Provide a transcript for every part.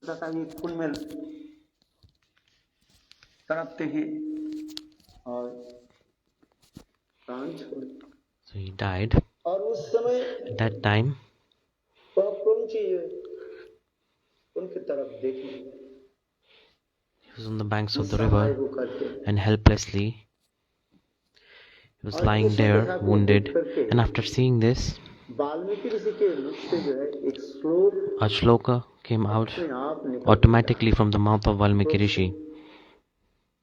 तथा भी कुल में तड़पते ही और प्राण छोड़। So he died. और उस समय At that time, वह पहुंची उनकी तरफ देखने he was on the banks of the river and helplessly he was lying there, wounded. And after seeing this, Valmiki ऋषि के मुख से जो है एक श्लोक a shloka came out automatically from the mouth of Valmiki Rishi.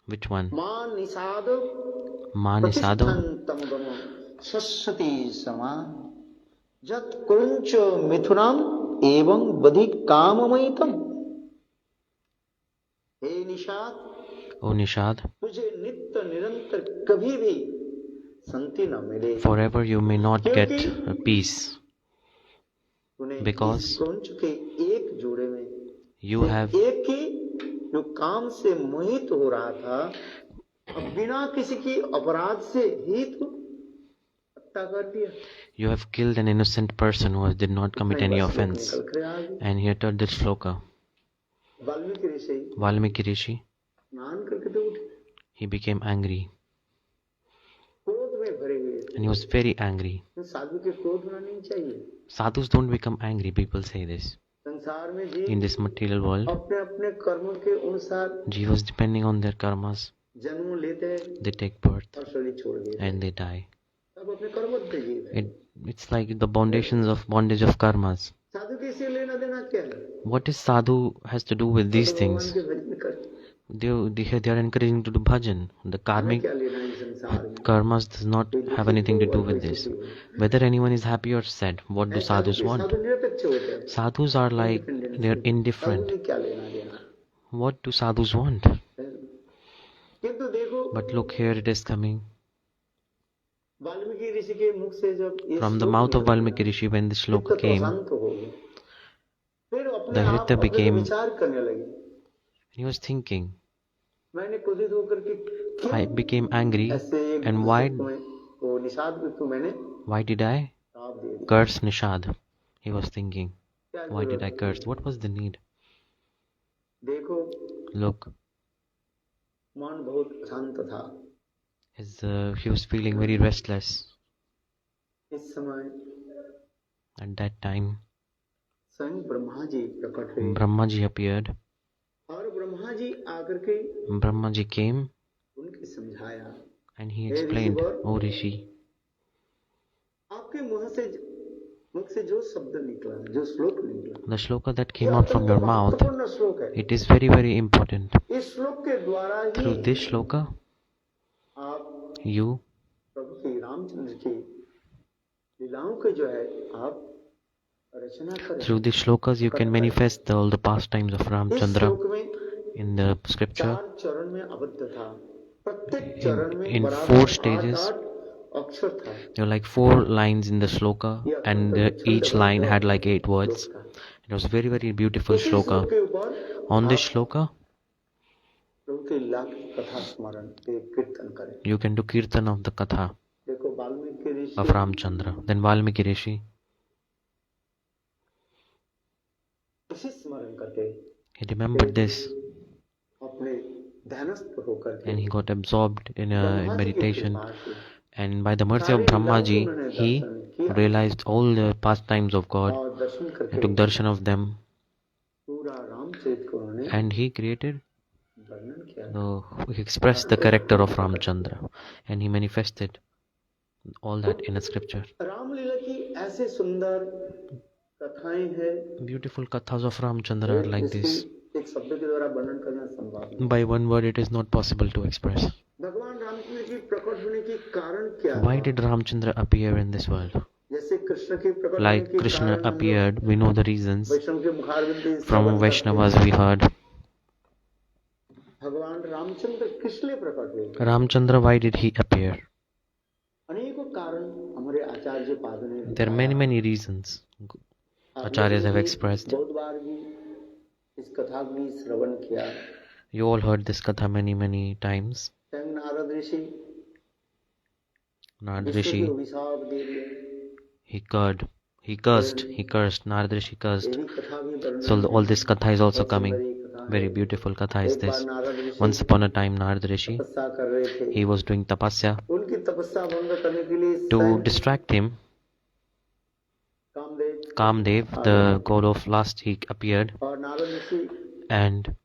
Which one? मा Nishad Ma nisado प्रतिष्ठन्तं गम शश्वती समा जत कुंच मिथुनम एवं बधि काममयितम। हे निषाद, O Nishad, तुझे नित्य निरंतर कभी भी शांति न मिले, forever you may not get peace, तूने because इस कुंच के एक जोड़े में you have एक ही जो काम से मोहित हो रहा था, अब बिना किसी की अपराध से ही तो हत्या कर दिया। you have killed an innocent person who did not commit any offense. And he uttered this shloka. Valmiki Rishi, स्नान करके तो उठे, he became angry. क्रोध में भरे हुए थे। And he was very angry. साधु के क्रोध होना नहीं चाहिए। Sadhus don't become angry, people say this. संसार में जी In this material world, अपने अपने कर्मों के अनुसार jivas depending on their karmas, जन्म लेते हैं they take birth और शरीर छोड़ देते हैं। and they die. सब अपने कर्मों से जी रहे हैं। It's like the bondage of karmas. साधु के इससे लेना देना क्या है? What is sadhu has to do with these things? भगवान के भजन करते हैं। They are encouraging to do bhajan. The karmic क्या लेना है इस संसार में? karmas does not have anything to do with this. Whether anyone is happy or sad, what do sadhus want? साधु निरपेक्ष होते हैं। Sadhus are like, they are indifferent. साधु में क्या लेना देना? What do sadhus want? किंतु देखो But look, here it is coming. Valmiki ऋषि के मुख से जब ये From the श्लोक mouth of निकला, Valmiki Rishi, when this चित्त shloka तो came, शांत हो गया। फिर अपने the आप Hrita अपने became, विचार करने लगे। he was thinking, मैंने क्रोधित होकर के क्यों I became angry, ऐसे एक and वो निषाद को मैंने why did I श्राप दे दिया? curse Nishad? He was thinking, क्या why did I जरूरत curse? है? What was the need? देखो Look, मन बहुत शांत था। he was feeling very restless. इस समय At that time, स्वयं ब्रह्मा जी प्रकट हुए Brahma ji appeared. और ब्रह्मा जी आकर के Brahma ji came उनके समझाया, and he explained, O Rishi, आपके मुख से जो शब्द निकला, जो श्लोक निकला, the shloka that came out from your mouth, महत्वपूर्ण श्लोक है। it is very, very important. इस श्लोक के द्वारा ही Through this shloka, आप you, प्रभु श्री रामचंद्र की लीलाओं के जो है आप रचना करें। through these shlokas, you can manifest all the pastimes of इस Ramacandra श्लोक में in the scripture. चार चरण में आबद्ध था। प्रत्येक चरण में In बराबर 4 stages, 8 अक्षर था। there were like 4 lines in the shloka, and each line had like 8 words. It was very, very beautiful इसी shloka. श्लोक के ऊपर On this shloka, प्रभु के लीला की कथा स्मरण के कीर्तन करें। you can do kirtan of the katha देखो वाल्मीकि ऋषि of Ramacandra. Then Valmiki Rishi, इसी स्मरण करके he remembered this अपने ध्यानस्थ होकर के and he got absorbed in a Brahma ji की meditation. कृपा से And by the mercy of Brahma ji, he realized all the pastimes of God और दर्शन and करके took darshan of them, पूरा रामचरित को उन्होंने and he created, वर्णन किया। he expressed the character of Ramacandra, and he manifested all that in a scripture. Ramlila की ऐसे सुंदर कथाएं हैं, Beautiful kathas of Ramacandra are like this. एक शब्द के द्वारा वर्णन करना संभव नहीं। By one word, it is not possible to express. भगवान रामचंद्र की प्रकट होने के कारण क्या Why है? did Ramacandra appear in this world? जैसे कृष्ण के प्रकट होने Like के Krishna कारण हम लोग appeared, we know the reasons. वैष्णव के मुखारविंद से From श्रवण Vaishnavas करते we heard. हैं। भगवान रामचंद्र किस लिए प्रकट हुए? Ramacandra, why did he appear? अनेकों कारण हमारे आचार्य पादों ने There are many, many reasons Acharyas have expressed. बहुत बार भी इस कथा को श्रवण किया। You all heard this katha many, many times. स्वयं नारद ऋषि Narada विष्णु Rsi, को अभिशाप दे दिया। he he cursed, Narada Rsi cursed. So all this katha is also coming. Very beautiful katha is this. Once upon a time, Narada Rishi, he was doing tapasya. To distract him, Kamadeva, the god of lust, he appeared, and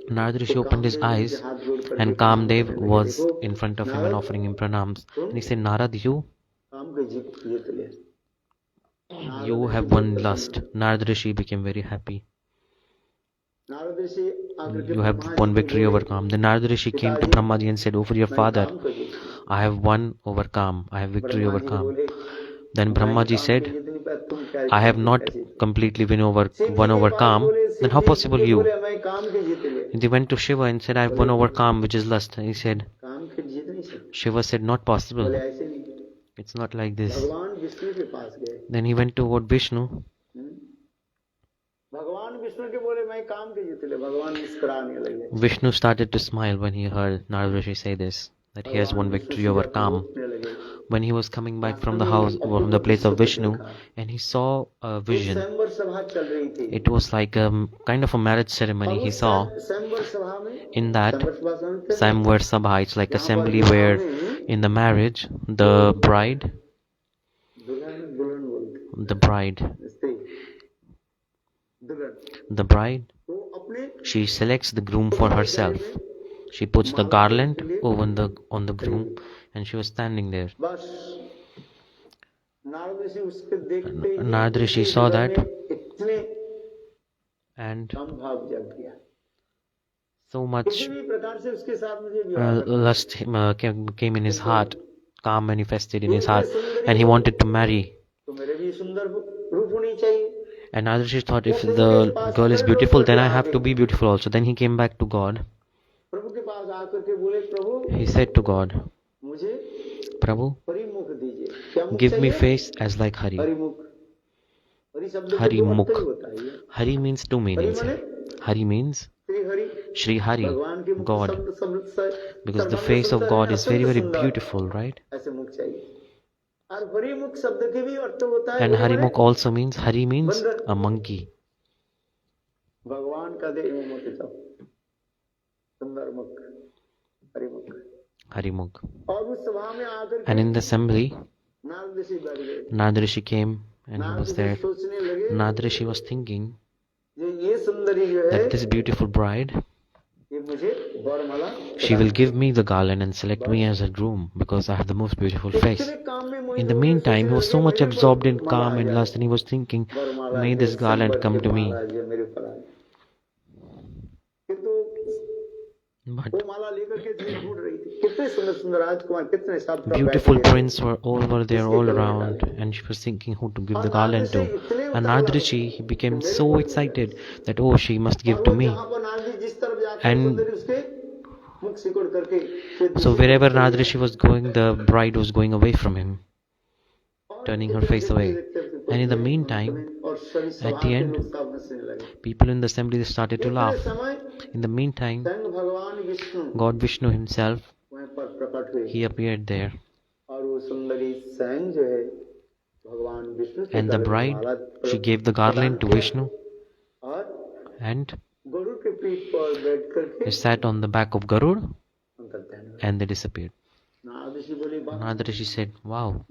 Narada Rishi opened his eyes, and Kamadeva was in front of him and offering him pranams. And he said, Narad, you have won lust. Narada Rishi became very happy. You have won victory over Kam. Then Narada Rishi came to Brahmaji and said, over your father, I have won over Kam. I have victory over Kam. Then Brahmaji said, I have not completely won over Kam. Then how possible you? And they went to Shiva and said, I have won over Kam, which is lust. And he said, Shiva said, not possible. It's not like this. Then he went to Lord Vishnu. Vishnu started to smile when he heard Narada Rishi say this, that he has won victory over Kam. When he was coming back from the house, from the place of Vishnu, and he saw a vision. It was like a kind of a marriage ceremony he saw. In that Samvar Sabha, it's like assembly where in the marriage, the bride, she selects the groom for herself. She puts the garland on the groom, and she was standing there. Narada Rishi saw that, and so much lust came in his heart, Kam manifested in his heart, and he wanted to marry. And Narada Rishi thought, if the girl is beautiful, then I have to be beautiful also. Then he came back to God. He said to God, Prabhu, give me face as like Hari. Hari Mukh. Hari means two meanings. Hari means Shri Hari, God. Because the face of God is very, very beautiful, right? And Harimukh also means, Hari means a monkey. Harimukh. And in the assembly, Narada Rishi came and he was there. Narada Rishi was thinking that this beautiful bride, she will give me the garland and select me as her groom because I have the most beautiful face. In the meantime, he was so much absorbed in Kam and lust, and he was thinking, may this garland come to me. But beautiful princes were over there all around, and she was thinking who to give the garland to. And Narada Rishi, he became so excited that, oh, she must give to me. And so wherever Narada Rishi was going, the bride was going away from him, turning her face away. And in the meantime, at the end, people in the assembly started to laugh. In the meantime, God Vishnu himself, he appeared there. And the bride, she gave the garland to Vishnu, and they sat on the back of Garud, and they disappeared. Narada Rishi said, wow,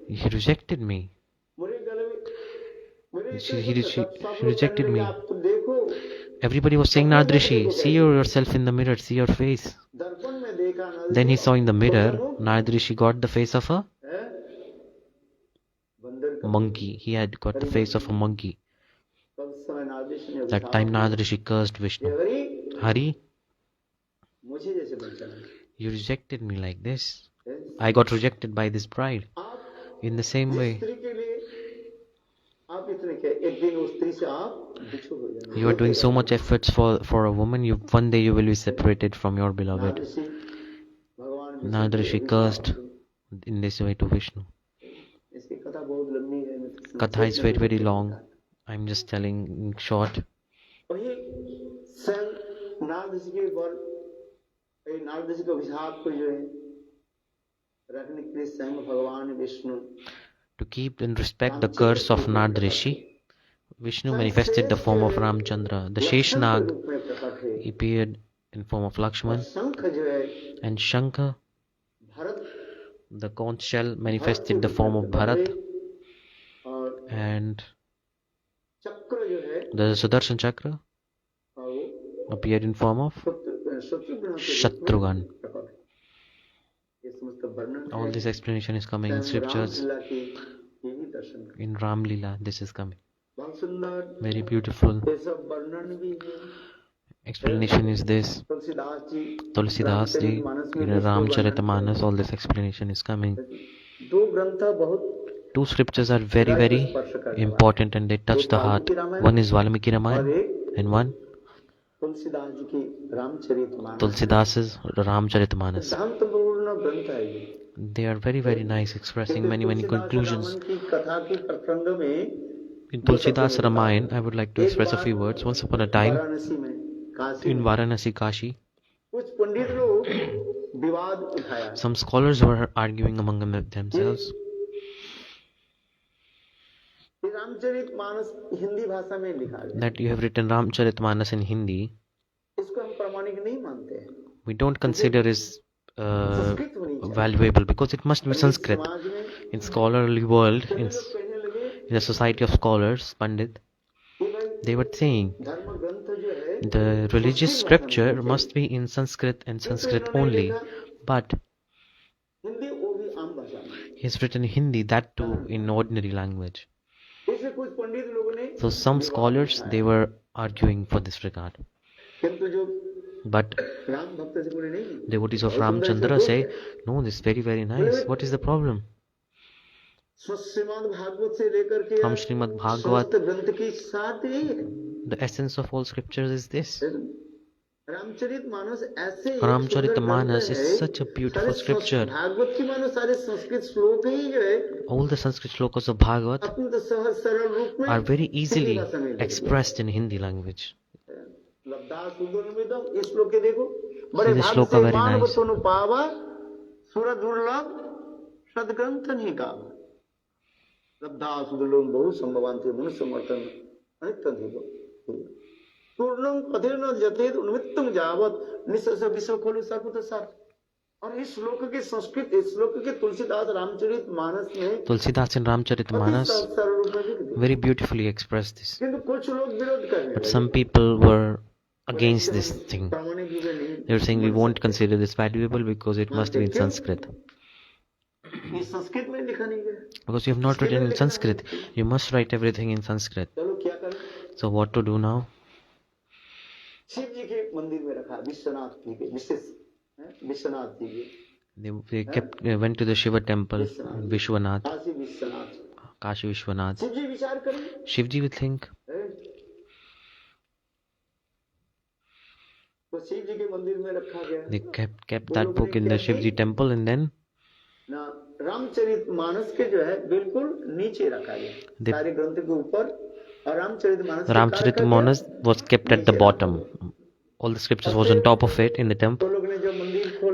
he rejected me. She rejected me. Everybody was saying, Narada Rishi, see yourself in the mirror, see your face. Then he saw in the mirror, Narada Rishi got the face of a monkey. He had got the face of a monkey. That time Narada Rishi cursed Vishnu. Hari, you rejected me like this. I got rejected by this bride. In the same way, you are doing so much efforts for a woman, one day you will be separated from your beloved. Narada Rishi cursed in this way to Vishnu. Katha is very, very long. I'm just telling in short. To keep and respect the curse of Narada Rsi, Vishnu manifested the form of Ramacandra. The Sheshnag appeared in form of Lakshman, and Shankha, the conch shell, manifested the form of Bharat, and the Sudarshan Chakra appeared in form of Shatrughan. All this explanation is coming in scriptures. In Ram Lila, this is coming. Very beautiful explanation is this. Tulasi ji, in Ramacharita Manasa, all this explanation is coming. Two scriptures are very, very important and they touch the heart. One is Valmiki Ramayana and one Tulsidasa's Ramacharita Manasa. They are very, very nice, expressing many, many conclusions. In Tulsidas Ramayana, I would like to express a few words. Once upon a time, in Varanasi, Kashi, some scholars were arguing among themselves. That you have written Ramcharit Manas in Hindi, we don't consider is valuable because it must be Sanskrit. In scholarly world, in the society of scholars, Pandit, they were saying the religious scripture must be in Sanskrit and Sanskrit only. But he has written Hindi, that too in ordinary language. So some scholars, they were arguing for this regard. But devotees of Ramacandra say, no, this is very, very nice. What is the problem? From Srimad Bhagavad, the essence of all scriptures is this. Ramacharita Manas is such a beautiful scripture. All the Sanskrit slokas of Bhagavad are very easily expressed in Hindi language. See this sloka very nice. Tulsidas in Ramacharita Manas very beautifully expressed this. But some people were against this thing. They were saying we won't consider this valuable because it must be in Sanskrit. Because you have not written in Sanskrit, you must write everything in Sanskrit. So what to do now? They went to the Shiva temple, Vishwanath, Kashi Vishwanath. Shivji will think. They kept that book in the Shivji temple, and then the Ramacharita Manas was kept at the bottom. All the scriptures was on top of it in the temple.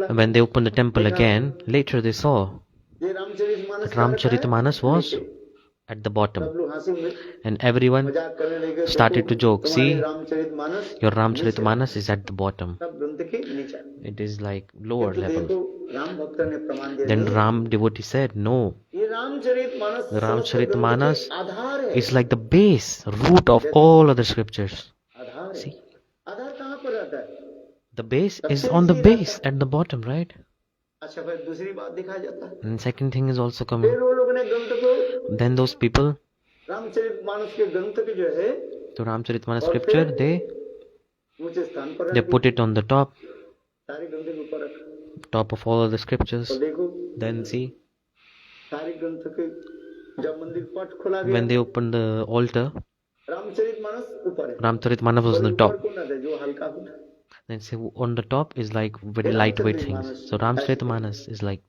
And when they opened the temple again, later they saw that Ramacharita Manas was at the bottom. And everyone started to joke, see, your Ramacharita Manas is at the bottom. It is like lower level. Then Ram devotee said, no, the Ramacharita Manas is like the base, root of all other scriptures. See, the base is on the base at the bottom, right? And second thing is also coming. Then those people, the Ramacharita Manas scripture, they put it on the top of all of the scriptures. Then see, when they opened the altar, Ramacharita Manas was on the top. Then say on the top is like very lightweight things. So Ramacharita Manas is like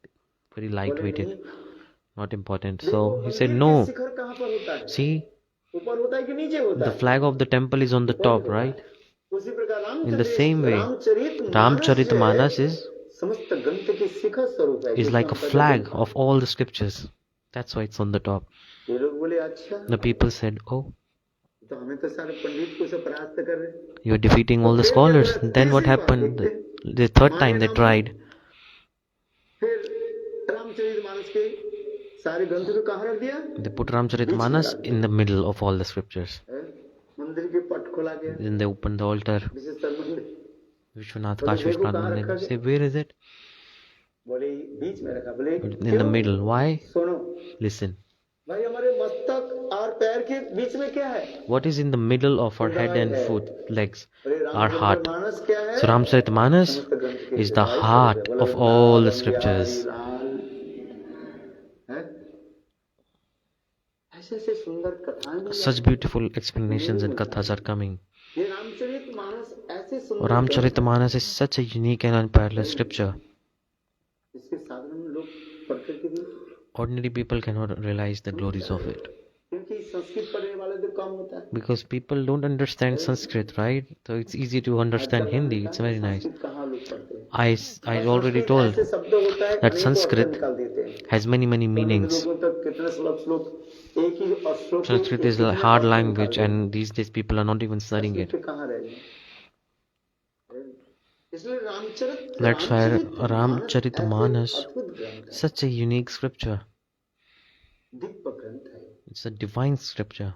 very lightweighted, not important. So he said, no. See, the flag of the temple is on the top, right? In the same way, Ramacharita Manas is like a flag of all the scriptures. That's why it's on the top. ये लोग बोले अच्छा, The people said, oh, तो हमें तो सारे पंडित को सब परास्त कर रहे हैं। you're defeating all the scholars. Then what happened? The third time they tried. फिर रामचरितमानस के सारे ग्रंथ को कहाँ रख दिया? They put Ramacharita Manasa in the middle of all the scriptures. मंदिर के पट खोला गया। Then they opened the altar. विशेषतर मंदिर। Vishwanath, Kashi Vishwanath Mandir. Say, where is it? बोले बीच में रखा। बोले In the middle. Why? सुनो। Listen. भाई हमारे मस्तक और पैर के बीच में क्या है? What is in the middle of our head and foot, legs? Our heart. So Ramacharita Manas is the heart of all the scriptures. Such beautiful explanations and kathas are coming. Ramacharita Manas is such a unique and unparalleled scripture. Ordinary people cannot realize the glories of it. Because people don't understand Sanskrit, right? So it's easy to understand Hindi. It's very nice. I already told that Sanskrit has many meanings. Sanskrit is a hard language, and these days people are not even studying it. That's why Ramacharita Manas is such a unique scripture. It's a divine scripture.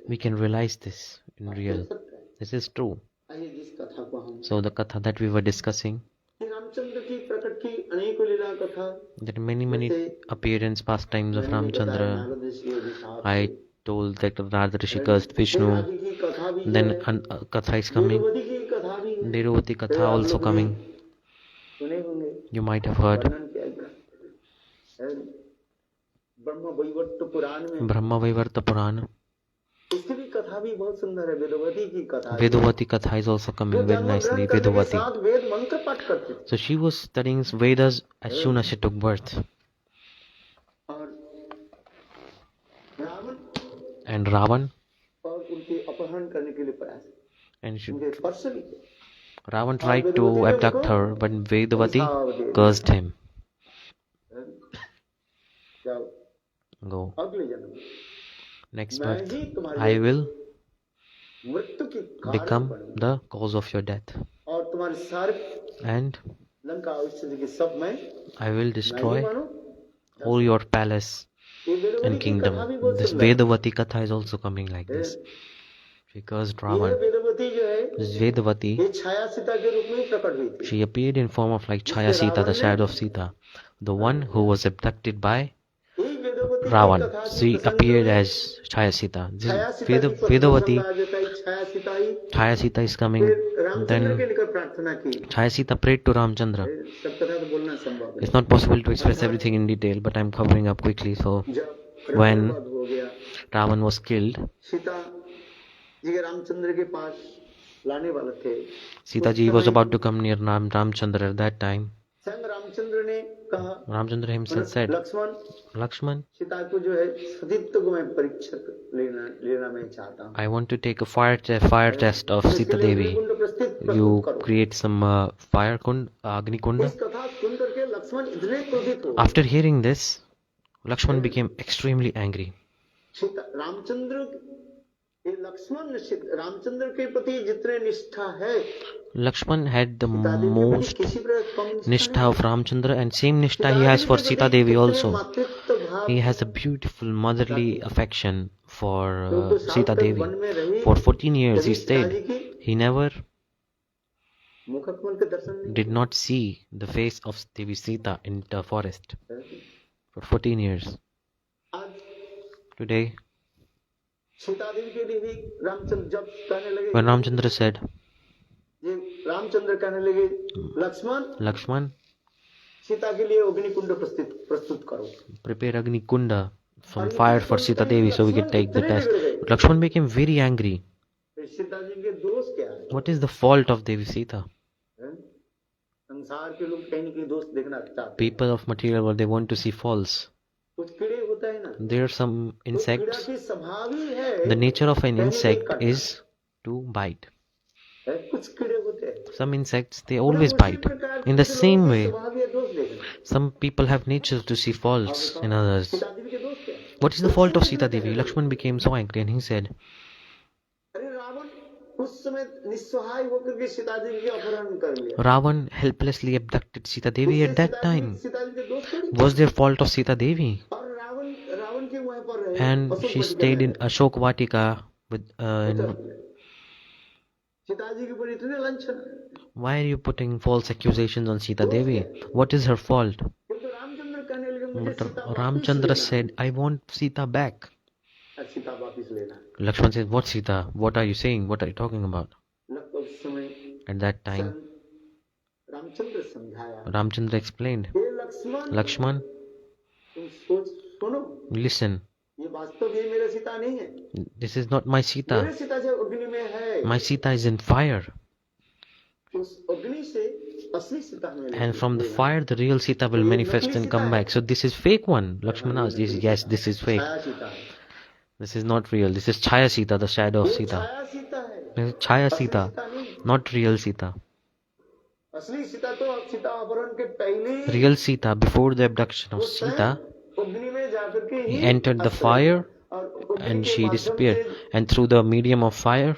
We can realize this in real. This is true. So the katha that we were discussing, there are many appearance, pastimes of Ramacandra. I told that Narada Rsi cursed Vishnu. Then a katha is coming. Vedavati-katha also coming. You might have heard. Brahma Vaivarta Purana. Vedavati-katha is also coming very nicely. Vedavati. So she was studying Vedas as soon as she took birth. And Ravan. And Ravan tried to abduct her, but Vedavati cursed him. Go. Next birth, I will become the cause of your death. And I will destroy all your palace and kingdom. This Vedavati-katha is also coming like this. She cursed Ravan. This Vedavati, she appeared in form of like Chaya-Sita, the shadow of Sita, the one who was abducted by Ravan. She appeared as Chaya-Sita. This Vedavati, Chaya-Sita is coming. Then Chaya-Sita prayed to Ramacandra. It's not possible to express everything in detail, but I'm covering up quickly. So when Ravan was killed, Sita ji was about to come near Ramacandra at that time. Ramacandra himself said, Lakshman, I want to take a fire test of Sita Devi. You create some fire kund, Agni Kunda. After hearing this, Lakshman became extremely angry. Lakshman had the most nishtha of Ramacandra, and same nishtha he has for Sita Devi also. He has a beautiful motherly affection for Sita Devi. For 14 years he stayed. He never did not see the face of Devi Sita in the forest for 14 years. Today, when Ramacandra said, Lakshman, prepare Agni Kunda, some fire for Sita Devi so we can take the test. But Lakshman became very angry. What is the fault of Devi Sita? People of material world, they want to see faults. There are some insects. The nature of an insect is to bite. Some insects, they always bite. In the same way, some people have nature to see faults in others. What is the fault of Sita Devi? Lakshman became so angry and he said, Ravan helplessly abducted Sita Devi at that time. Was there fault of Sita Devi? And she stayed in Ashok Vatika with why are you putting false accusations on Sita Devi? What is her fault? But Ramacandra said, I want Sita back. Lakshman said, what Sita? What are you saying? What are you talking about? At that time, Ramacandra explained, Lakshman, listen, this is not my Sita. My Sita is in fire. And from the fire, the real Sita will manifest and come back. So this is fake one. Lakshmana asked, yes, this is fake. This is not real. This is Chaya-Sita, the shadow of Sita. This is Chaya-Sita, not real Sita. Real Sita, before the abduction of Sita, he entered the fire and she disappeared. And through the medium of fire,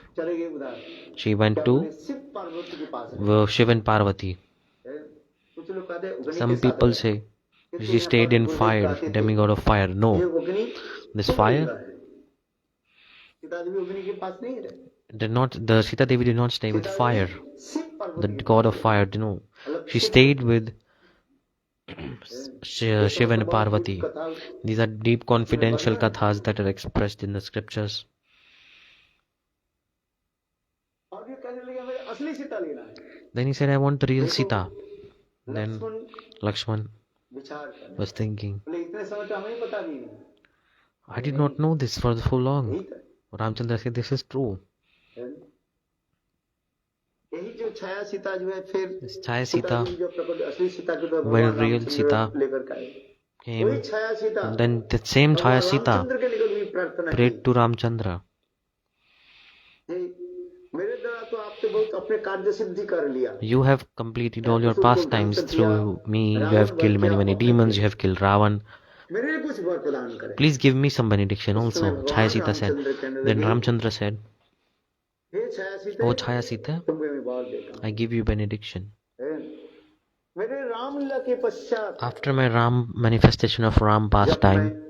she went to Shiv and Parvati. Some people say she stayed in fire, demigod of fire. No, this fire did not. The Sita Devi did not stay with fire. The god of fire, no. She stayed with Shiv and Parvati. These are deep confidential kathas that are expressed in the scriptures. Then he said, I want the real Sita. Then Lakshman was thinking, I did not know this for so long. Ramacandra said, this is true. This Chaya-Sita, when real Sita came, then the same Chaya-Sita prayed to Ramacandra. You have completed all your pastimes through me. You have killed many demons. You have killed Ravana. Please give me some benediction also. Chaya-Sita said. Then Ramacandra said, O Chaya-Sita, I give you benediction. After my Ram manifestation of Ram pastime,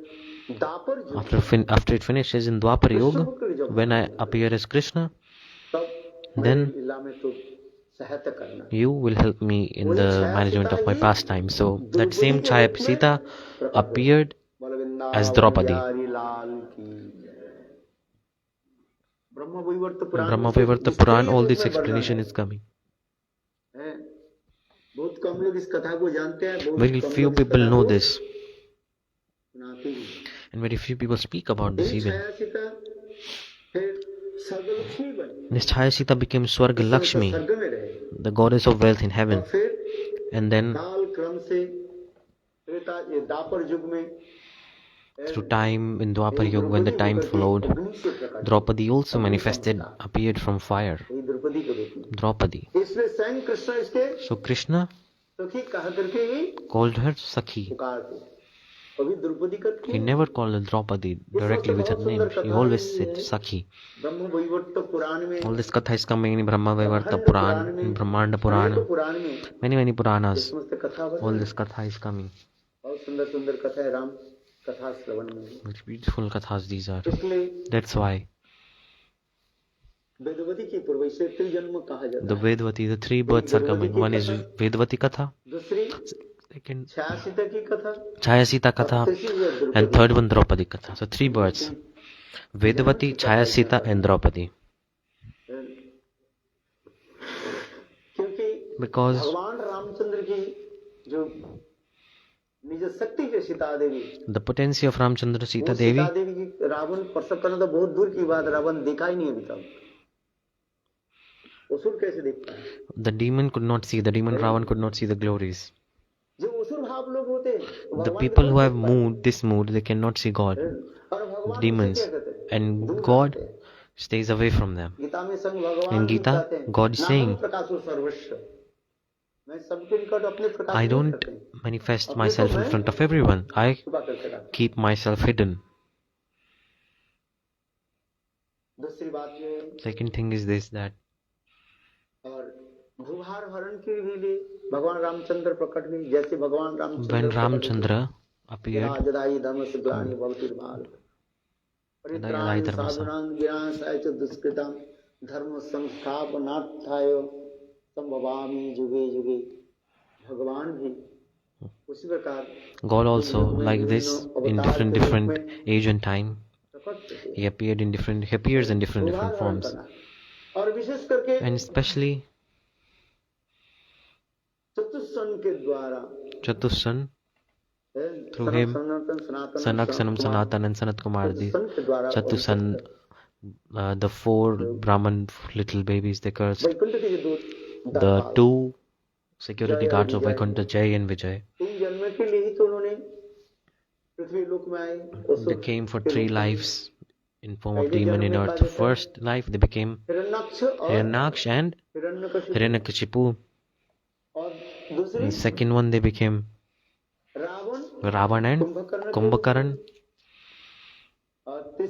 after it finishes in Dwapar Yuga, when I appear as Krishna, then you will help me in the management of my pastime. So that same Chaya-Sita appeared as Draupadi. Brahma-Vaivarta Puran, all this explanation is coming. Very few people know this. And very few people speak about this even. This Chaya-Sita became Swarga Lakshmi, the goddess of wealth in heaven. And then, through time in Dwapar Yuga, when the time flowed, Draupadi also manifested, appeared from fire. Draupadi. So Krishna called her Sakhi. He never called her Draupadi directly with her name. He always said Sakhi. All this katha is coming in Brahma-Vaivarta Puran, in Brahmanda Purana. Many Puranas. All this katha is coming. Which beautiful kathas these are. That's why the Vedavati, the three births are coming. One is Vedavati-katha, second Chaya-Sita-katha, and third one Draupadi-katha. So three births: Vedavati, Chaya-Sita, and Draupadi. Because the potency of Ramacandra Sita Devi, the demon could not see, the demon Ravana could not see the glories. The people who have this mood, they cannot see God. Demons. And God stays away from them. Gita में संग In भगवान भी Gita, कहते हैं, God is "नाहं saying, प्रकाशो सर्वस्य।" मैं सबके निकट अपने प्रकाश I नहीं don't करते, manifest अपने को myself in मैं front of everyone. I छुपा करके रखता हूं। keep myself hidden. दूसरी बात ये है, Second thing is this, that और भूभार हरण के लिए भगवान रामचंद्र प्रकट हुए, जैसे भगवान रामचंद्र when प्रकट हुए, Ramacandra appeared, जदाई धर्मस्य ग्लानि भवति भारत, परित्राण साधुनां विनाशाय च दुष्कृतां धर्म संस्थापनार्थाय संभवामि जुगे जुगे। भगवान भी उसी प्रकार God also, like this, in different age and time, he appeared in different, he appears in different forms, और विशेष करके and especially चतुष्सन के द्वारा Chatussan, through him, Sanak, Sanam, Sanatan, and Sanat Kumarji, Chatusan, the 4 Brahman little babies they cursed, the 2 security guards of Vaikuntha, Jay and Vijay. They came for 3 lives in form of demon in earth. First life they became Hiranyaksh and Hiranyakashipu. And second one they became Ravana and Kumbhakaran.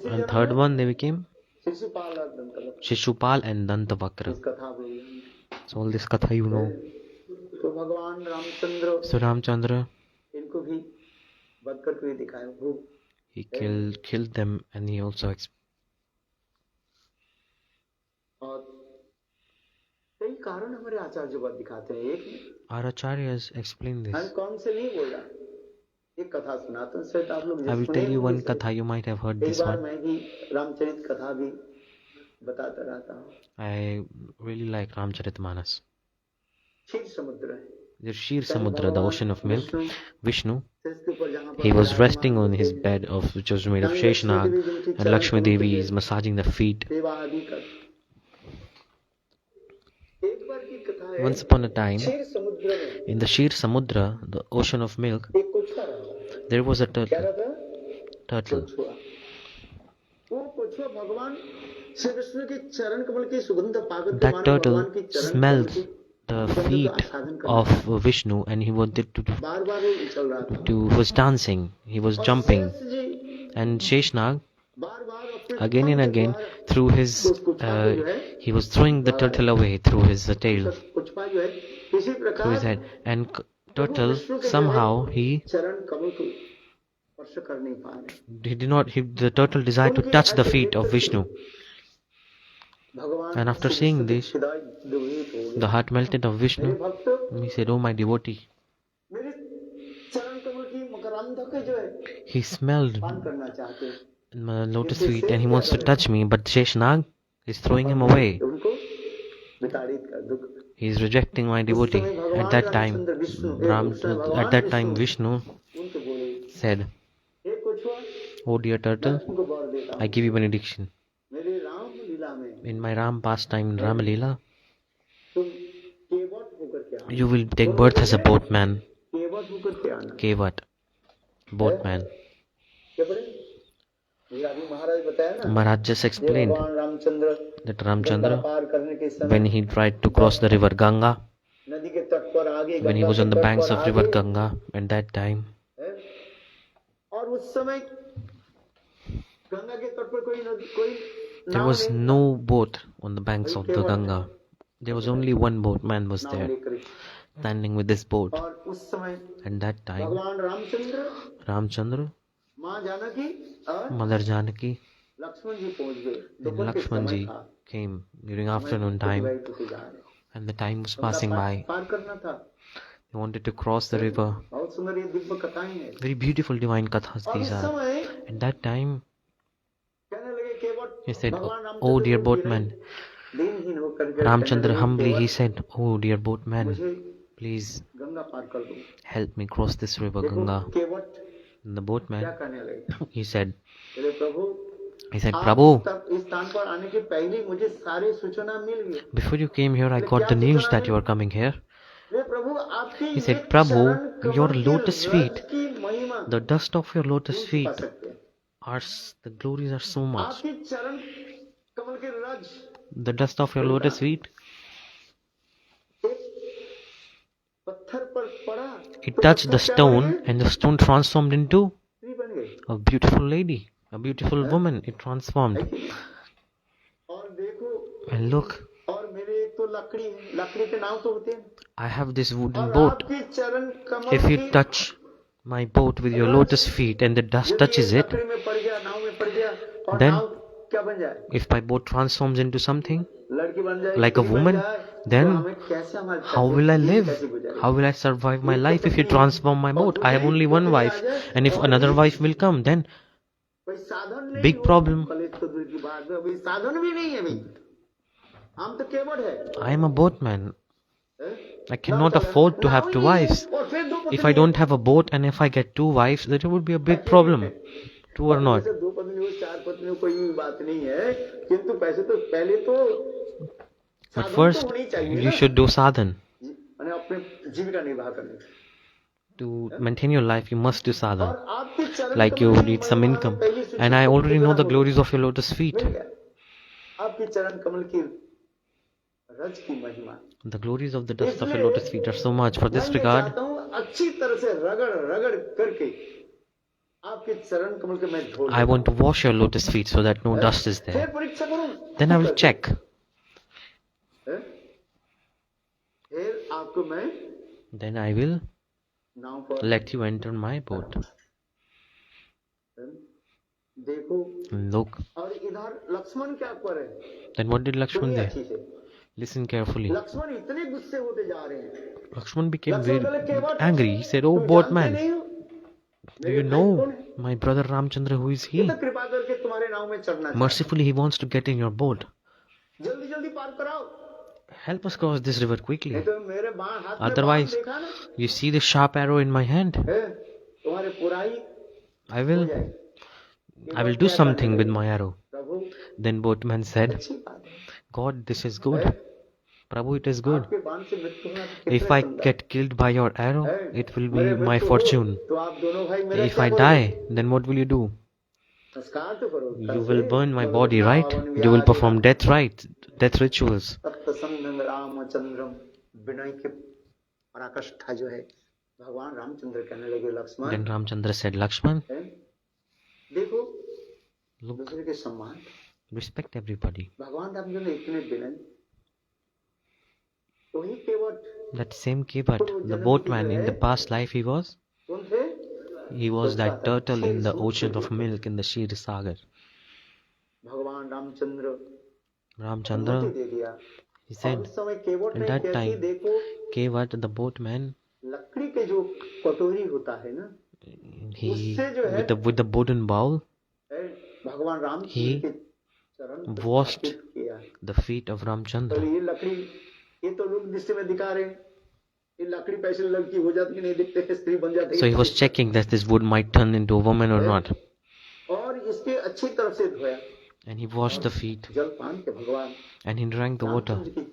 And third one they became Shishupal and Dantavakra. So all this katha you know. So Ramacandra, he killed them, and he also our acharyas explain this. I will tell you one katha, you might have heard this one. I really like Ramacharita Manas. The Shir Samudra, the ocean of milk, Vishnu, he was resting on his bed which was made of Sheshnag, and Lakshmi Devi is massaging the feet. Once upon a time, in the Shir Samudra, the ocean of milk, there was a turtle. That turtle smelled the feet of Vishnu, and he wanted was dancing, he was jumping, and Sheshnag again and again through his he was throwing the turtle away through his tail, through his head, and turtle somehow the turtle desired to touch the feet of Vishnu. And after seeing this, the heart melted of Vishnu. He said, "Oh my devotee, he smelled my lotus feet and he wants to touch me, but Sheshnag is throwing him away. He is rejecting my devotee." At that time, Vishnu said, "Oh dear turtle, I give you benediction. In my Ram pastime in Rama Lila, you will take birth as a boatman." Kevat, boatman. Maharaj just explained that Ramacandra, when he tried to cross the river Ganga, when he was on the banks of river Ganga, at that time, there was no boat on the banks of the Ganga. There was only one boatman was there, standing with this boat. And that time, Ramacandra, Mother Janaki, and Lakshmanji came during afternoon time, and the time was passing by. They wanted to cross the river. Very beautiful divine kathas these are. At that time, he said, "Oh dear boatman." Ramacandra humbly he said, "Oh dear boatman, please help me cross this river Ganga." And the boatman, he said, "Prabhu, before you came here, I got the news that you are coming here." He said, "Prabhu, your lotus feet, the dust of your lotus feet, the glories are so much. कमल के रज the dust of your lotus feet, पत्थर पर पड़ा, it touched the stone and the stone transformed into स्त्री बन गई। a beautiful lady, a beautiful woman. It transformed. और देखो, And look, और मेरे एक तो लकड़ी है, लकड़ी के नाव तो होते हैं। I have this wooden और boat. आपके चरण कमल If you की touch my boat with your lotus feet and the dust touches it, लकड़ी में पड़ गया, नाव में पड़ गया, और then नाव क्या बन जाए? if my boat transforms into something लड़की बन जाए, like a स्त्री बन woman, जाए, then तो हमें कैसे हमारे how will I live? कैसे गुजारें? How will I survive my life if you transform my boat? I have only one wife, and if another wife will come, then कोई साधन नहीं big हो, problem. कलेश तो दूर की बात है, अभी साधन भी नहीं है भाई। हम तो केवट है। I am a boatman. I cannot afford to have two wives. If I don't have a boat and if I get two wives, then it would be a big problem. True or not? दो पत्नी हो, चार पत्नी हो, कोई बात नहीं है, किंतु पैसे तो पहले तो But first, you should do sadhan. मैंने अपने जीविका निर्वाह करने To maintain your life, you must do sadhan. और आपके चरण Like you need some income. And I already know the glories of your lotus feet. आपके चरण कमल की रज की महिमा, The glories of the dust of your lotus feet are so much. For this regard, चाहता हूँ अच्छी तरह से रगड़ रगड़ करके आपके चरण कमल के मैं धो I want to wash your lotus feet so that no dust is फिर there. परीक्षा करूं, Then I will check. फिर आपको मैं Then I will नाव पर let you enter my boat. देखो, Look. और इधर लक्ष्मण क्या कर रहे हैं? Then what did Lakshman सुनिए do? अच्छी से। Listen carefully. लक्ष्मण इतने गुस्से होते जा रहे हैं। Lakshman became लक्ष्मण बोले, very "Kewat, angry. He said, "Oh, तुम जानते boatman, नहीं हो? do मेरे you भाई know कौन है? my brother Ramacandra, who is ये he? तो कृपा करके तुम्हारे नाव में चढ़ना चाहता है। Mercifully, he wants to get in your boat. जल्दी जल्दी पार कराओ, Help us cross this river नहीं quickly. तो मेरे हाथ में बाण Otherwise, देखा ना, you see the sharp arrow in my hand. तुम्हारे पुराई I हो will जाएगी। I will do something with my arrow." Prabhu, Then boatman said, अच्छी बात है। "God, this is good. Prabhu, it is good. आपके बाण से मृत्यु होना तो कितने If I सुंदर। get killed by your arrow, it will be मेरे my मृत्यु हो, fortune. तो आप दोनों भाई मेरा If क्या I करोगे? die, then what will you do? संस्कार तो करो, You will burn my body, right? You will perform death rites, death rituals." तत्संग Ramachandram, विनय के पराकाष्ठा जो है, भगवान रामचंद्र कहने लगे, Lakshman Then Ramachandra said, "Lakshman, देखो, look, दूसरे के सम्मान, respect everybody." भगवान रामचंद्र इतने विनय, वही केवट That same Kevat, the boatman, in the past life he was कौन थे? that turtle in the ocean of milk in the Shir Sagar. भगवान रामचंद्र Ramachandra, अनुमति दे दिया। he और said, उस समय केवट at ने that क्या की? time, देखो, Kevat, the boatman, लकड़ी के जो कटोरी होता है ना, he उससे जो है with the wooden bowl, भगवान राम he के चरण washed स्थापित किया। the feet of तो Ramachandra. ये लकड़ी, ये तो लोग दृष्टि में दिखा रहे हैं, ये लकड़ी पैसे लड़की हो जाती है, नहीं दिखते हैं, स्त्री बन जाती है। So he was checking that this wood might turn into a woman or not. और इसके अच्छी तरह से धोया, And he washed the feet जल पान के भगवान and he drank the water. Ramchandra की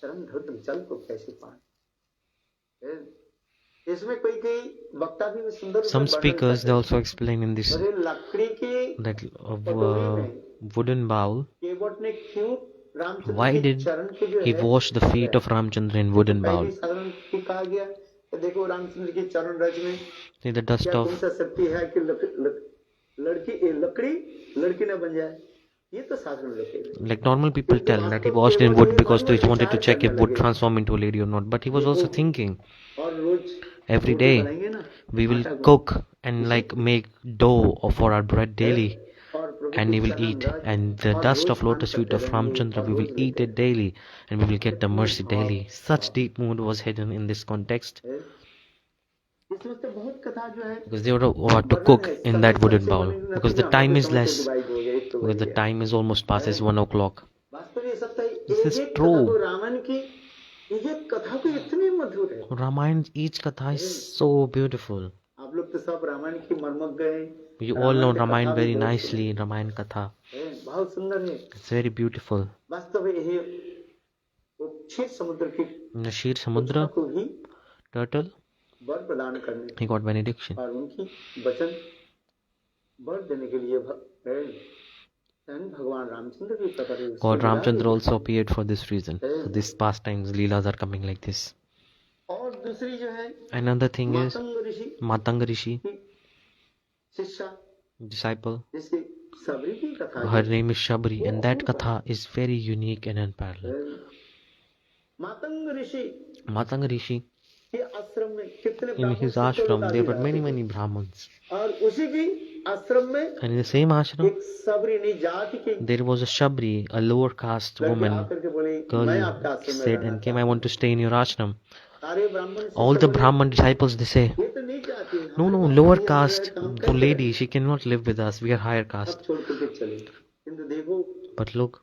चरण धृत जल को कैसे पान। इसमें कोई कोई वक्ता भी सुंदर Some speakers, they also explain in this लकड़ी के that wooden bowl, केवट ने क्यों रामचंद्र why के did चरण के जो he है, wash the feet of Ramachandra in wooden bowl? पहली साधारण की कहा गया कि देखो रामचंद्र के चरण रज में See the dust क्या कौन of सा शक्ति है कि लकड़ी लड़की न बन जाए, ये तो साधारण लोग हैं। like normal people tell that he washed in wood because he wanted to check if wood transform into a lady or not. But he was also thinking और रोज every रोटी day बनाएंगे ना, we will cook and like make dough for our bread daily, और प्रभु and के we will चरण eat, रज and the और dust rose of lotus पान feet of करते रहेंगे, Ramachandra और we will रोज eat लेते it daily, and we will get the mercy daily. Such deep mood was hidden in this context, हैं। इसमें तो बहुत कथा जो है, because they were about to cook in that wooden bowl, because the time is less, because the time is almost past, it's 1 o'clock. वास्तव में सब This is एक true. कथा तो रावण की, ये कथा तो इतनी मधुर है। Ramayana, each katha is so beautiful. आप लोग तो सब रामायण की मर्मज्ञ गए, You all know Ramayana very nicely, Ramayana katha. बहुत सुंदर है। It's very beautiful. वास्तव में यही वो क्षीर समुद्र की In the Shir Samudra, को भी turtle, वर प्रदान करने he got benediction. और उनकी वचन वर देने के लिए स्वयं भगवान रामचंद्र भी प्रकट हुए। God Ramchandra also appeared for this reason. So these pastimes, leelas are coming like this. और दूसरी जो है Another thing is Matang Rishi Matanga Rishi, की शिष्या disciple. जिसकी सबरी की कथा Her है। name is Shabri, and that katha is very unique and unparalleled. Matang Rishi Matanga Rishi, के आश्रम में कितने in ब्राह्मण his शिष्य लोग ashram, आदि there were रहते थे। many Brahmins. और उसी की आश्रम में And in the same ashram, एक सबरी जाति की there was a Shabri, a lower caste लड़की woman, आकर के बोली मैं girl आपके आश्रम में said रहना and came, चाहती I हूँ। want to stay in your ashram. सारे ब्राह्मण All शिष्य the बोले Brahman disciples, they say, ये तो नहीं चाहती है, no, हमारे no, पास lower नहीं है, caste, हम the कैसे lady, रहें? she cannot live with us, we are higher सब caste. छोड़ करके चले। किंतु देखो But look,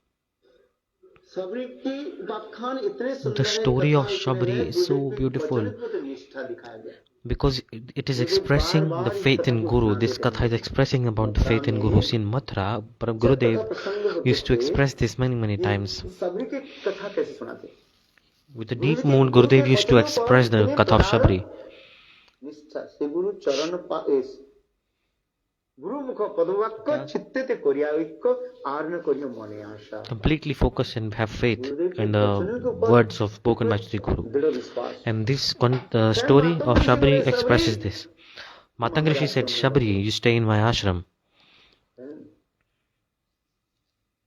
सबरी की बखान इतने the सुंदर है, story कथा of इतने Shabri है, is so गुरुदेव की beautiful वचनित्व तो निष्ठा दिखाया गया। because it is Gurudev expressing the बार-बार इस faith कथा in को Guru. सुनाते This थे katha is हमको। expressing about the Mathura faith in में Guru. See, in Mathura, जब कथा Gurudev प्रसंग होते used to थे, express this many ये times. सबरी की कथा कैसे सुनाते? With a गुरु deep जी के mood, गुरु के Gurudev used to वचनों पर express the इतने katha of प्रगाढ़ Shabri. निष्ठा से गुरु चरण पाएस गुरु मुख पदवाक्य चित्ते ते कोरियाविक्य आर्न कोरियो मने आशा। Completely focus and have faith गुरुदेव के in वचनों के the ऊपर words of spoken by Shri Guru. दृढ़ विश्वास। And this story of Shabri expresses this. Matanga Rishi said, Shabri, you stay in my ashram.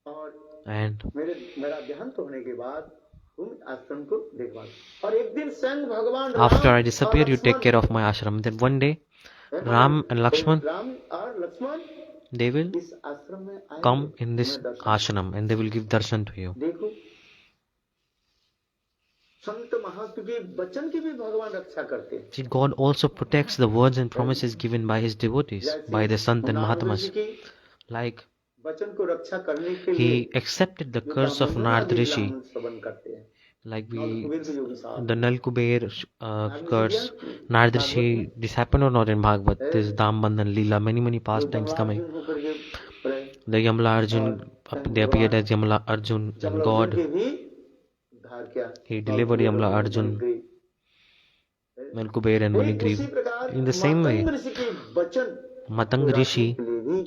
और And मेरा देहांत होने के बाद तुम आश्रम को देखभाल। और एक दिन स्वयं भगवान after Ram I disappear, you take care of my ashram. Then one day, Ram and Lakshman, Ram और लक्ष्मण they will इस आश्रम में आएंगे, come in this तुम्हें दर्शन। ashram and they will give darshan to you. देखो संत महात्मा के वचन की भी भगवान रक्षा करते हैं। See, God also protects the words and promises given by His devotees, by the Sant and Narad Rishi Mahatmas. की Like, वचन को रक्षा करने के लिए He accepted the जो curse of ब्राह्मण Narada आदि Rishi, ब्राह्मण श्रवण करते हैं। like कुबेर के योगी साहब the Nal Kuber curse. Narada Rishi, this happened or not in Bhagavad? This Dambandhan Lila, many pastimes coming. The Yamla Arjun, they appeared as Yamla Arjun and God. He delivered Yamla Arjun, Nal Kuber and Manigriv. In the same way, Matang Rishi,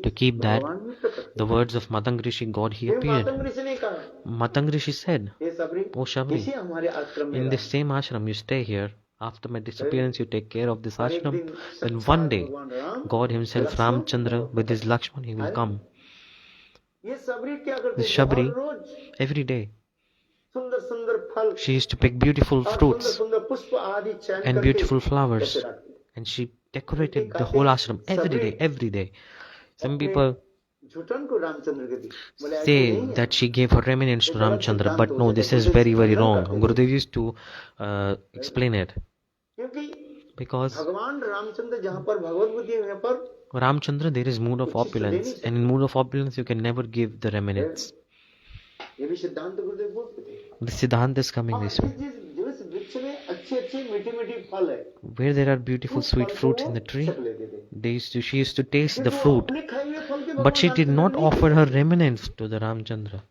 to keep that, the words of Matang Rishi, God, he appeared. Matang Rishi said, O Shabri, in this same ashram you stay here. After my disappearance, you take care of this ashram. Then one day, God himself, Ramacandra, with his Lakshman, he will come. This Shabri, every day, she used to pick beautiful fruits and beautiful flowers. And she decorated the whole ashram every day. Some people say that she gave her remnants to Ramacandra, but no, this is very wrong. Gurudev used to explain it. Because Ramacandra, there is mood of opulence, and in mood of opulence you can never give the remnants. The Siddhanta is coming this way. Where there are beautiful sweet fruits in the tree, she used to taste the fruit, but she did not offer her remnants to the Ramacandra.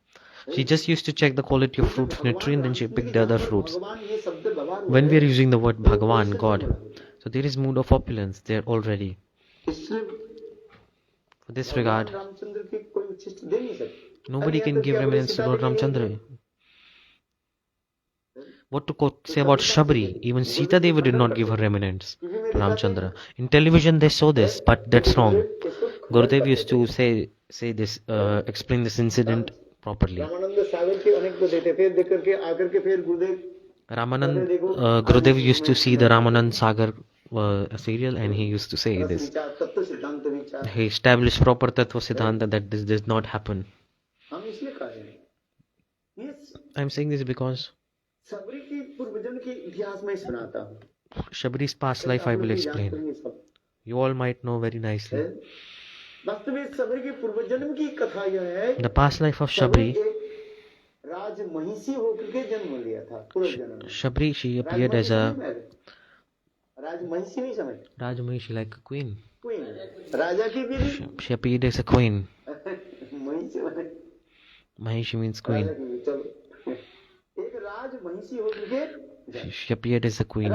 She just used to check the quality of fruit from the tree and then she picked the other fruits. When we are using the word Bhagavan, God, so there is mood of opulence there already. For this regard, nobody can give remnants to Lord Ramacandra. What to say about Shabri? Even Sita Devi did not give her remnants to Ramacandra. In television they saw this, but that's wrong. Gurudev used to say this, explain this incident properly. Gurudev used to see the Ramanand Sagar serial and he used to say this. He established proper Tattva Siddhanta that this does not happen. I'm saying this because Shabri's past life I will explain. You all might know very nicely. The past life of Shabri, she appeared as a Rajmahishi, like a queen. She appeared as a queen. Mahishi means queen. She appeared as a queen.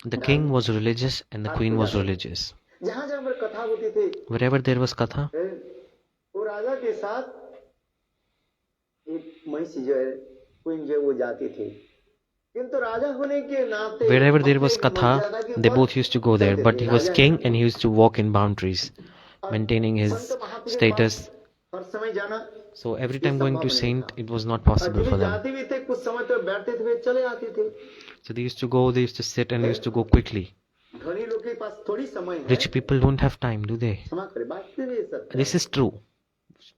The king was religious and the queen was religious. जहाँ जहाँ पर कथा होती थी, Wherever there was katha, वो राजा के साथ एक महिषी जो है, क्वीन जो है, वो जाती थी। किंतु राजा होने के नाते wherever there was katha, they both used to go there. But he was king and he used to walk in boundaries, maintaining his status. हर समय जाना, So every time going to saint, it was not possible for them. जाते भी थे, कुछ समय तक बैठते थे, फिर चले आते थे। So they used to go, they used to sit and they used to go quickly. धनी लोग के पास थोड़ी समय है। Rich people don't have time, do they? क्षमा करें, बात तो ये सत्य है। This is true.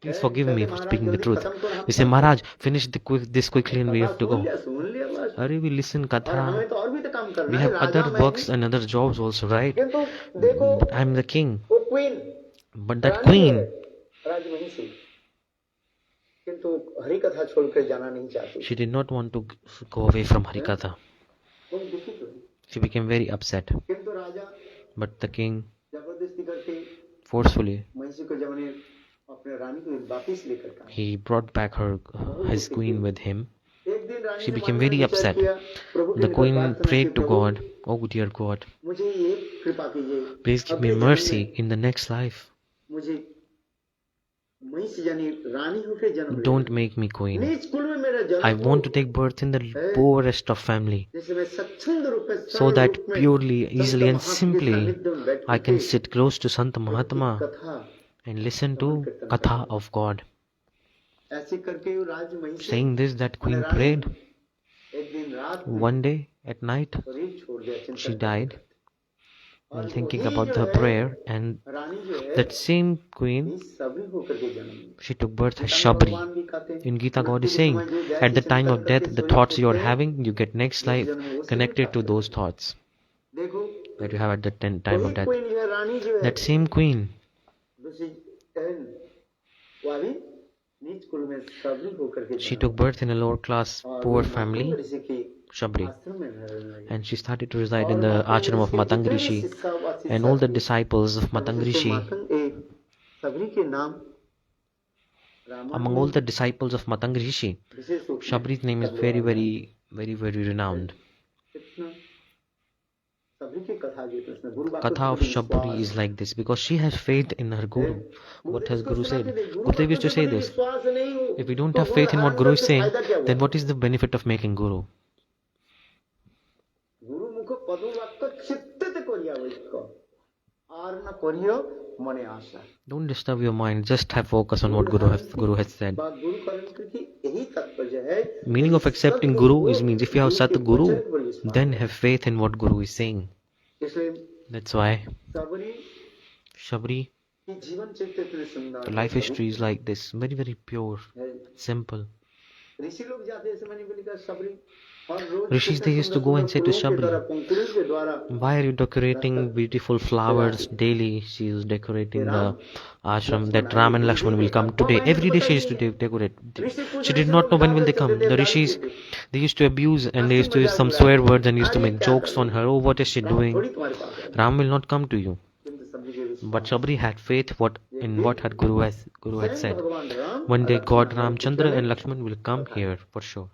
Please forgive me for speaking the truth. We say, Maharaj, finish this quickly and we have to go. सुन लिया बस। Hurry, we listen और हमें katha. तो और भी तो काम करना We है, have राजा other मैं works and other jobs also, right? किंतु देखो, But I'm the king. वो क्वीन, But that queen, राजमहिषी, किंतु हरि कथा छोड़कर जाना नहीं चाहती। she did not want to go away from Harikatha. वो दुखी हुई। She became very upset. किंतु राजा But the king जबरदस्ती करके forcefully, महिषी को जब उन्हें अपने रानी को वापिस लेकर का, he brought back his queen with him. एक दिन रानी She ने became मन में very विचार upset. किया, प्रभु के The निकट queen प्रार्थना prayed की, to Prabhu, God, "Oh dear God, मुझे ये कृपा कीजिए, please give me अगले जन्म में mercy in the next life. मुझे महिषी यानी रानी होकर जन्म Don't लेना। make me queen. निज कुल में मेरा जन्म I हो, want to take birth in the poorest of family, जिससे मैं स्वच्छंद रूप में, so सरल that रूप में purely, संत easily and महात्मा के simply सानिध्य में बैठ I can के sit close to Sant Mahatma कथा and listen to katha of God." ऐसे करके वो राजमहिषी Saying this, that queen prayed. एक दिन रात में One day at night, शरीर छोड़ दिया, चिंतन she died while और thinking वही about जो her है, prayer, and रानी जो है, that same queen, इस सभी होकर के जन्म ली। she took birth as Gita में Shabri. भगवान भी कहते हैं, In Gita, God is मृत्यु के saying, समय जो जैसे at the time चिंतन of death, करके the सोए thoughts you are होते हैं, having, you get next life connected to those thoughts देखो that you have at the time वही of death. क्वीन जो है, रानी जो है, That same queen, दूसरी बहन, वो अभी नीच कुल में सबरी होकर के she जन्म took birth in a lower class, और poor वो family, मातंग ऋषि के Shabri, आश्रम में रहने लगी। and she started to reside in और the मातंग ashram of ऋषि के Matang जितने भी Rishi, शिष्य व शिष्या and all the थे, disciples of Matang जिससे Rishi. मातंग एक सबरी के नाम रामायण Among में all the disciples of Matang Rishi, विशेष रूप में Shabri's name is very, very, very, very renowned. इतना सबरी की कथा जो है, उसमें गुरु बात Katha of Shabri is like this because she has faith in her Guru. What has Guru said? Gurudev used to say this: if we don't have faith in what Guru is saying, then what is the benefit of making Guru? गुरु मुख पदु वाक्य चित्तित करिया वैक्य are न करियो मने आशा। Don't disturb your mind. Just have focus on what Guru has said. बात गुरु करण की यही तात्पर्य है। Meaning of accepting Guru is means if you have Sat Guru, then have faith in what Guru is saying. इसलिए That's why Shabari Shabri, की जीवन चरित्र इतने सुंदर the life history is like this, very, very pure, है। simple. ऋषि लोग जाते समय नहीं बोली का सबरी और रोज Rishis, they used to go and say to Shabri, पंकुलों के द्वारा "Why are you decorating beautiful flowers daily?" She is decorating the ashram that Ram and Lakshman will come today. Every day she used to decorate. She did not know when will they come. The Rishis, they used to abuse and they used to use some swear words and used to make jokes on her. "Oh, what is she doing? Ram will not come to you." But Shabri had faith in what her Guru had said. One day God Ramacandra and Lakshman will come here for sure.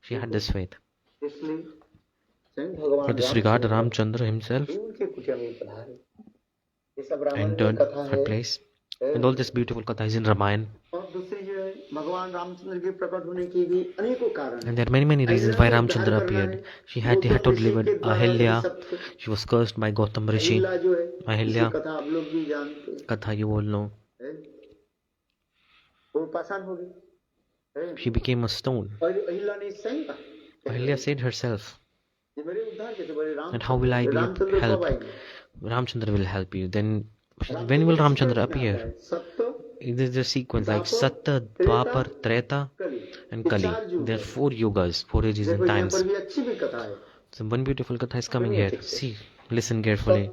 She had this faith. इसलिए स्वयं भगवान For this regard, Ramacandra himself उनके कुटिया में पधारे। ये सब रामायण की entered कथा her है। place. And all this beautiful katha is in Ramayana. और दूसरी जो है भगवान रामचंद्र के प्रकट होने की भी अनेकों कारण And there are many, many reasons why Ramacandra appeared. She had to deliver Ahilya. She was cursed by Gautam Rishi. लीला जो है Ahilya इसकी कथा आप लोग भी जानते हैं, katha, you all know. है? वो पाषाण हो गई है? She became a stone. और अहिल्या ने स्वयं कहा, Ahilya said herself, ये मेरे उद्धार कैसे बोले Ram "And how will I be Ramchandra कब help? आएंगे? Ramacandra will help you." Then, when will Ramacandra appear? सत्य It is a sequence like Satya, Dwapar, Treta, कली and Kali. There are 4 yugas, 4 ages and देखो यहाँ times. पर भी अच्छी भी कथा है। So one beautiful katha is coming here. See, listen carefully.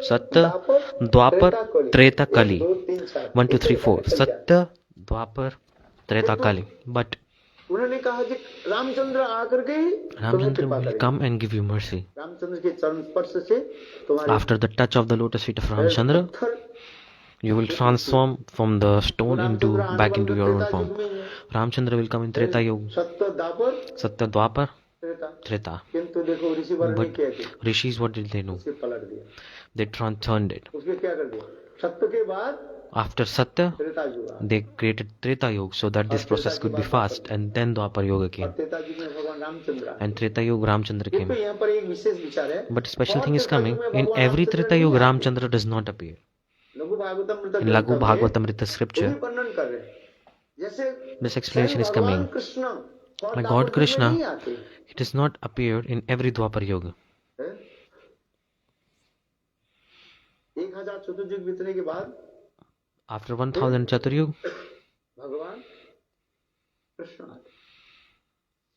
सत्य Satya, Dwapar, Treta, Kali. 1, 2, 3, 4. Satya, Dwapar, Treta, Kali. But उन्होंने कहा कि रामचंद्र आकर के Ramacandra will come and give you mercy. Ramchandra के चरण स्पर्श से तुम्हारे After the touch of the lotus feet of Ramacandra, you will transform from the stone back into your own form. Ramacandra will come in Treta Yuga, सत्य दापर Satya, Dwapar, Treta. किंतु देखो ऋषि वर्ण ने But क्या किया, rishis, what did they do? उसे पलट दिया, They turned it. उसके क्या कर दिया, सत्य के बाद After Satya, त्रेता युग आ गया। they created Treta Yuga so that this process could be fast, and then Dwapar Yuga और came. त्रेता युग में भगवान रामचंद्र आए। And Treta Yuga, Ramchandra देखो came. यहाँ पर एक विशेष विचार है, But a special और thing is त्रेता coming. युग में In भगवान every रामचंद्र Treta नहीं Yuga, आते। Ramchandra does not appear. लघु भागवतम In Laghu Bhagavatamrita वही scripture, वर्णन कर रहे हैं, जैसे this explanation is भगवान coming. कृष्ण और Like दापर God युग में Krishna, नहीं आते। he does not appear in every Dwapar Yuga. 1000 चतुर्युग बीतने के बाद After 1000 Chaturyuga, भगवान कृष्ण आते,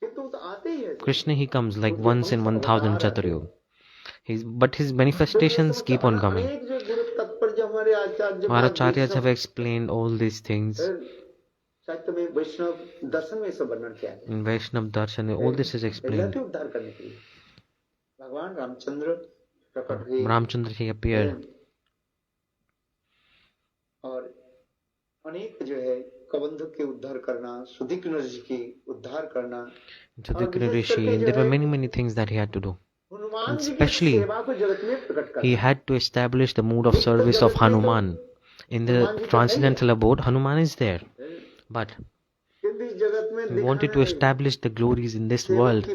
किंतु तो आते ही है। Krishna he comes like once in 1000 Chaturyuga. But his manifestations keep on coming. अनेक जो गुरु तत्पर्य हमारे आचार्य Our acharyas have explained all these things. साहित्य में वैष्णव दर्शन में सब वर्णन किया है। In Vaishnav Darshan, all this is explained. उद्धार करने के लिए भगवान रामचंद्र प्रकट हुए, Ramchandra he appeared. और अनेक जो है कबंध के उद्धार करना, सुधिक्न ऋषि के उद्धार करना, Chudikna Rishi, there were many things that he had to do. Hanuman ji की Especially, सेवा को जगत में प्रकट करना। he had to establish the mood of service of Hanuman. In the transcendental abode, Hanuman is there. But किंतु इस जगत में he wanted to establish the glories in this world,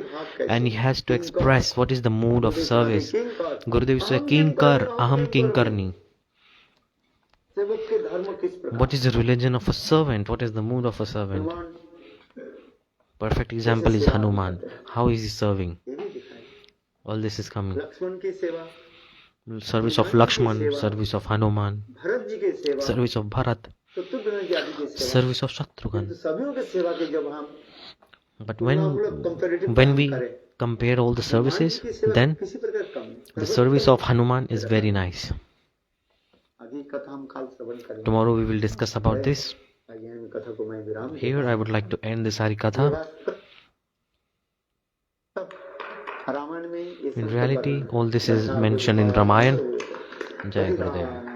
and he has to express what is the mood of service. Gurudev said, Kinkar, Aham Kinkarni. सेवक के धर्म किस प्रकार, What is the religion of a servant? What is the mood of a servant? Perfect example is Hanuman. How is he serving? ये भी दिखाई। All this is coming. Lakshman की सेवा, Service of Lakshman, service of Hanuman, Bharat ji की सेवा, service of Bharat, Shatrughan जी आदि की सेवा, service of Shatrughan. तो सभी के सेवा के जब हम But when we compare all the services, then किसी प्रकार कम, the service of Hanuman is very nice. आदि कथा हम काल श्रवण करेंगे। Tomorrow we will discuss about this. आइए हम कथा को मैं विराम देता Here I would like to end this Harikatha. हूं। रामायण में ये सब In reality, वर्णन है। all this is mentioned in Ramayana. Jai Gurudev.